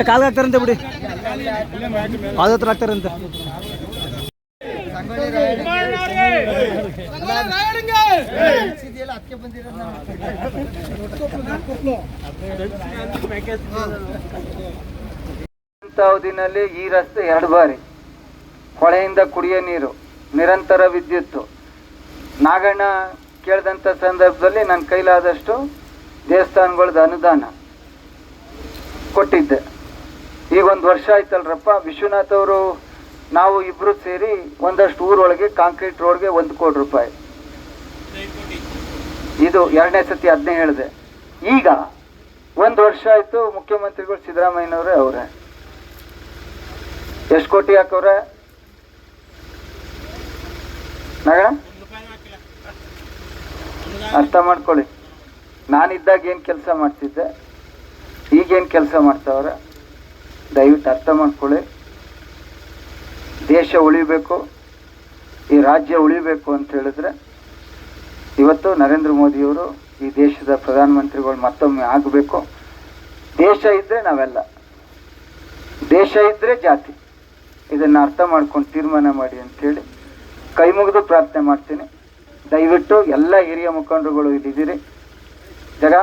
ಕಾಲ್ಗೆ ಹಾಕ್ತಾರಂತೆ ಬಿಡಿ, ಪಾದ ಹತ್ರ ಹಾಕ್ತಾರಂತೆ. ಅವಧಿನಲ್ಲಿ ಈ ರಸ್ತೆ 2 ಬಾರಿ, ಹೊಳೆಯಿಂದ ಕುಡಿಯೋ ನೀರು, ನಿರಂತರ ವಿದ್ಯುತ್ತು. ನಾಗಣ್ಣ ಕೇಳಿದಂಥ ಸಂದರ್ಭದಲ್ಲಿ ನನ್ನ ಕೈಲಾದಷ್ಟು ದೇವಸ್ಥಾನಗಳದ್ದು ಅನುದಾನ ಕೊಟ್ಟಿದ್ದೆ. ಈಗ 1 ವರ್ಷ ಆಯ್ತಲ್ರಪ್ಪ. ವಿಶ್ವನಾಥ್ ಅವರು ನಾವು ಇಬ್ಬರು ಸೇರಿ ಒಂದಷ್ಟು ಊರೊಳಗೆ ಕಾಂಕ್ರೀಟ್ ರೋಡ್ಗೆ 1 ಕೋಟಿ ರೂಪಾಯಿ, ಇದು 2ನೇ ಸತಿ ಅದನ್ನೇ ಹೇಳಿದೆ. ಈಗ 1 ವರ್ಷ ಆಯ್ತು, ಮುಖ್ಯಮಂತ್ರಿಗಳು ಸಿದ್ದರಾಮಯ್ಯನವರೇ ಅವರೇ ಎಷ್ಟು ಕೋಟಿ ಹಾಕವ್ರೆ ನಾಗಣ್ಣ? ಅರ್ಥ ಮಾಡ್ಕೊಳ್ಳಿ, ನಾನಿದ್ದಾಗ ಏನು ಕೆಲಸ ಮಾಡ್ತಿದ್ದೆ, ಈಗೇನು ಕೆಲಸ ಮಾಡ್ತಾವ್ರೆ, ದಯವಿಟ್ಟು ಅರ್ಥ ಮಾಡ್ಕೊಳ್ಳಿ. ದೇಶ ಉಳಿಬೇಕು, ಈ ರಾಜ್ಯ ಉಳಿಬೇಕು ಅಂತ ಹೇಳಿದ್ರೆ ಇವತ್ತು ನರೇಂದ್ರ ಮೋದಿಯವರು ಈ ದೇಶದ ಪ್ರಧಾನಮಂತ್ರಿಗಳು ಮತ್ತೊಮ್ಮೆ ಆಗಬೇಕು. ದೇಶ ಇದ್ದರೆ ನಾವೆಲ್ಲ, ದೇಶ ಇದ್ದರೆ ಜಾತಿ. ಇದನ್ನು ಅರ್ಥ ಮಾಡ್ಕೊಂಡು ತೀರ್ಮಾನ ಮಾಡಿ ಅಂಥೇಳಿ ಕೈ ಮುಗಿದು ಪ್ರಾರ್ಥನೆ ಮಾಡ್ತೀನಿ. ದಯವಿಟ್ಟು ಎಲ್ಲ ಹಿರಿಯ ಮುಖಂಡರುಗಳು ಇಲ್ಲಿದ್ದೀರಿ. ಜಗ